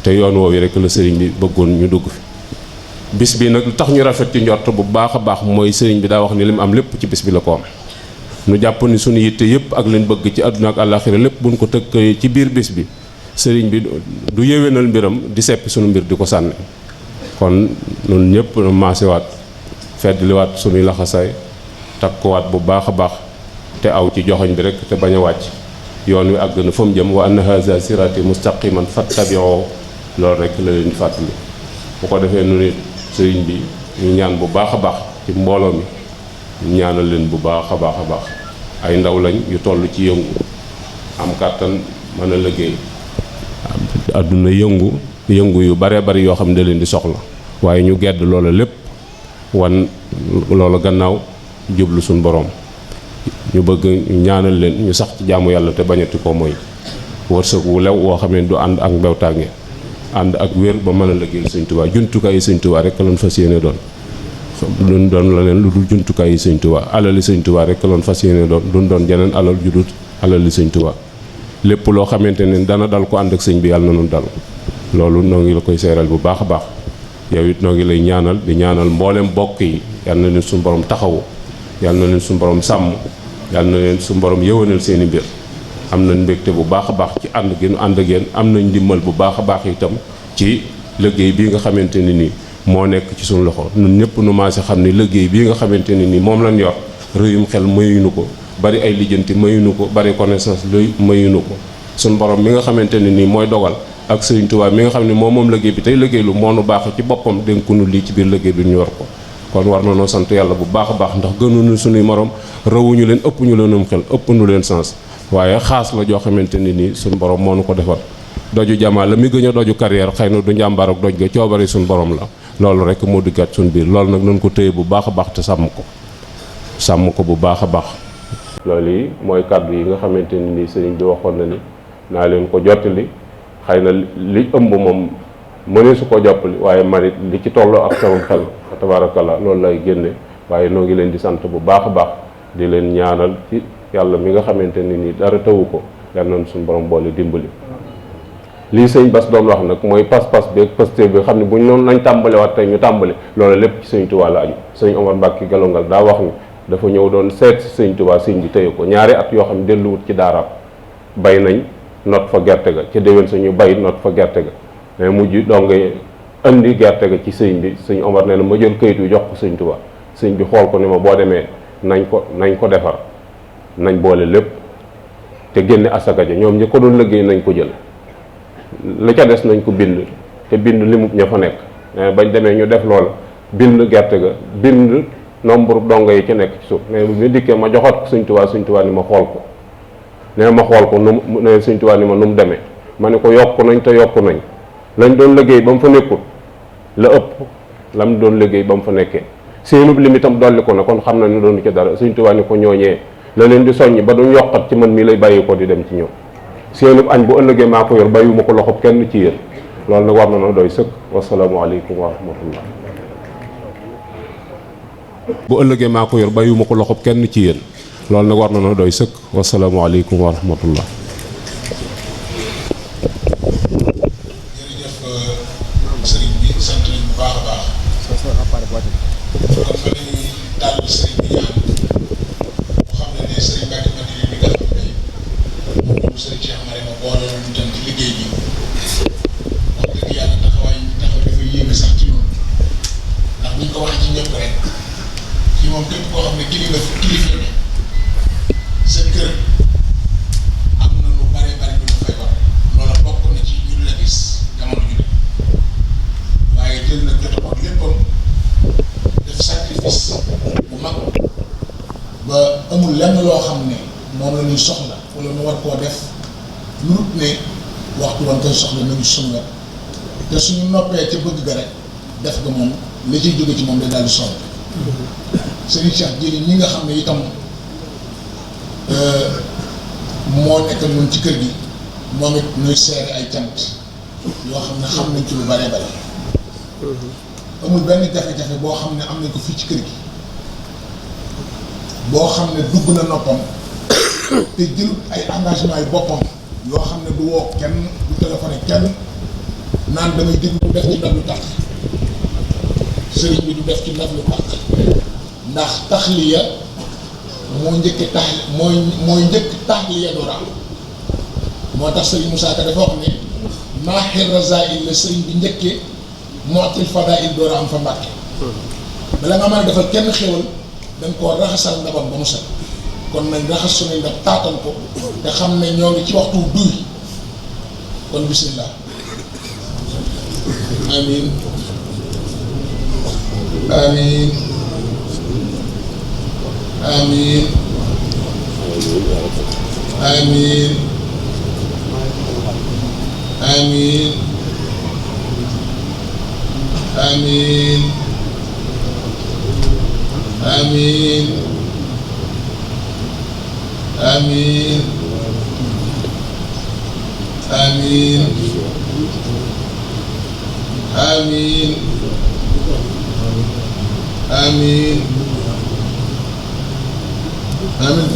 te yoon woowu rek la sëriñ bi bëggoon ñu dugg fi bis bi nag lu tax ñu rafet ci njort bu baax a baax mooy sëriñ bi daa wax ni li mu am lépp ci bis bi la ko am nu jàpp ni suñu yitte yëpp ak leen bëgg ci àdduna ak àllaaxira lépp buñ ko tëkk ci biir bis bi sëriñ bi du yéwénal mbiram di seppi suñu mbir di ko sànni kon ñun ñëpp maasewaat feddliwaat suñuy laxasaay takkuwaat bu baax a baax te aw ci joxoñ bi rek te bañ a wàcc yoon wi àgg na fa mu jëm wa anna haza sirati mustaqiman fattabi'u loolu rek la leen di fàttali bu ko defee nu nit sëriñ bi ñu ñaan bu baax a baax ci mbooloo mi ñu ñaanal leen bu baax a baax a baax ay ndaw lañ yu toll ci yëngu am kàttan mën a liggéey àdduna yëngu yu bare bari yoo xam ne da leen di soxla waaye ñu gedd loola lépp wan loola gannaaw jublu suñ boroom ñu bëgg ñaanal leen ñu sax ci jaamu yàlla te bañati ko mooy wërsëg wu lew woo xam ne du ànd ak mbewtaange ànd ak wér ba mën a liggéeyal sëñ Tuubaa. jumtukaay yi sëñ Tuubaa rek lañ fas yéene doon duñ doon leneen lu dul jumtukaay yi sëñ Tuubaa. alali sëñ Tuubaa rek lañ fas yéene doon duñ doon jeneen alal ju dul alali sëñ Tuubaa. lépp loo xamante ne dana dal ko ànd ak sëñ bi yàlla na nu dal loolu noo ngi la koy seeral bu baax a baax. yow it noo ngi lay ñaanal di ñaanal mboolem bokk yi yal na leen suñu borom taxawu yal na leen suñu borom sàmm yal na leen suñu borom yëwanal seen i mbir. am nañ mbégte bu baax a baax ci ànd gi nu ànd ak yéen am nañ ndimbal bu baax a baax itam ci liggéey bii nga xamante ne nii moo nekk ci suñu loxo ñun ñëpp nu maase xam ni liggéey bii nga xamante ne nii moom lañ yor rëyum xel mayuñu ko bari ay lijjanti mayuñu ko bari connaissance luy mayuñu ko suñu borom mi nga xamante ne nii mooy dogal ak Sëriñ Tuubaa mi nga xam ne moom liggéey bi tey liggéey lu moo nu baax ci boppam dénkunu lii ci biir liggéey bi ñu yor ko kon war na noo sant yàlla bu baax a baax ndax gënuñu suñuy morom rawuñu leen ëpp ñu leenum xel ëpp nu leen sens waaye xaas la joo xamante ne nii suñu borom moo nu ko defal doju jamaa la mi gën a doju carrière xëy na du njàmbaar ak doj ga coobare suñu borom la loolu rek moo duggaat suñu biir loolu nag nañ ko téye bu baax a baax te sàmm ko bu baax a baax. loolu yi mooy kàddu yi nga xamante ne nii sëriñ bi waxoon na ni naa leen ko jottali xëy na li ëmb moom mënee su ko joppali waaye marit li ci tolloo ak sama xel fa tabarakallah loolu lay génne waaye noo ngi leen di sant bu baax a baax di leen ñaanal ci yàlla mi nga xamante ne nii dara tawu ko yal nañ suñu borom boole dimbali. lii sëñ Bass doon wax nag mooy pas-pas bi ak pasté bi xam ne bu ñu noonu nañ tàmbaliwaat tey ñu tàmbali loolu lépp ci sëñ Tuubaa la aju. sëñ Omar Mbacke Galongal daa wax ni dafa ñëw doon seet si sëñ Tuubaa sëñ bi téye ko ñaari at yoo xam ne delluwut ci daaraam bay nañ not fa gerte ga ca déwén sañu bay not fa gerte ga mais mujj donge indi gerte ga ci sëñ bi sëñ Omar nee na ma jël kayit wi jox ko sëñ Tuubaa sëñ bi xool ko ni ma boo demee nañ ko defar nañ boole lépp te génne asaka ja ñoom ñi ko doon liggéey nañ ko jël la ca des nañ ko bind te bind limu ña fa nekk mais bañ demee ñu def loola bind gerte ga bind nombre dongo yi ci nekk ci suuf mais bu ñu dikkee ma joxat ko sëñ Tuubaa ni ma xool ko nee ma xool ko nu mu ne sëñ Tuubaa ni ma nu mu demee ma ne ko yokk nañ te yokk nañ lañ doon liggéey ba mu fa nekkul la ëpp la mu doon liggéey ba mu fa nekkee seenub lim itam dolli ko na kon xam na ne doon ci dara sëñ Tuubaa ni ko ñooñee la leen di soññi ba duñ yokkat ci man mii lay bàyyi ko di dem ci ñoom seenub añ bu ëllëgee maa ko yor bàyyiwuma ko loxob kenn ci yéen loolu nag war na noo doy sëkk wasalaamualeykum wa rahmatullah bu ëllëgee maa ko yor bàyyiwuma ko loxob kenn ci yéen loolu nag war na noo doy sëkk wasalaamualeykum wa rahmatullah jërëjëf sëriñ bi sant nañ bu baax a baax kon fa lañuy daal sëriñ bi ñaan mu xam ne sëriñ Mbacke Madina bi nga xam ne moom sëriñ Cheikh Marema boole woon itam ci liggéey bi wax dëgg yàlla taxawaay yi taxaw dafa yéeme sax ci ñun ndax buñ ko waxee ci ñëpp rek ci moom képp koo xam ne kilifa ne sa kër am na lu bare bare lu fay war loola bokk na ci ñu la gis jamono ju ne waaye jël na jotam ak léppam def sacrifice bu mag ba amul lenn loo xam ne moom la ñuy soxla wala mu war koo def lu rut ne waxtu woon koy soxla nañu suñu wet te suñu noppee ca bëgg ga rek def ga moom la ciy jóge ci moom day daal di sonn Serigne Cheikh Jili ñi nga xam ne itam moo nekk ñun ci kër gi moom it ñuy seere ay cant yoo xam ne xam nañ ci lu bare bare amul benn jafe-jafe boo xam ne am nañ ko fii ci kër gi boo xam ne dugg na noppam te jëlut ay engagement yu boppam yoo xam ne du woo kenn du téléphoné kenn naan damay déglu du def ci ndab lu tax sëriñ bi du def ci ndab lu tax ndax taxliya moo njëkk taxliya dora moo tax sëriñ Moussa Ka dafa wax ne maaxir razail la sëriñ bi njëkkee mootil fadail dora am fa mbàkke bala nga mën a defal kenn xéwal dañ koo raxasal ndabam ba mu set kon nañ raxas suñuy ndab taatal ko te xam ne ñoo ngi ci waxtu duy kon bismillah amin amin amin amin amin amin amin amin amin amiin amiin amiin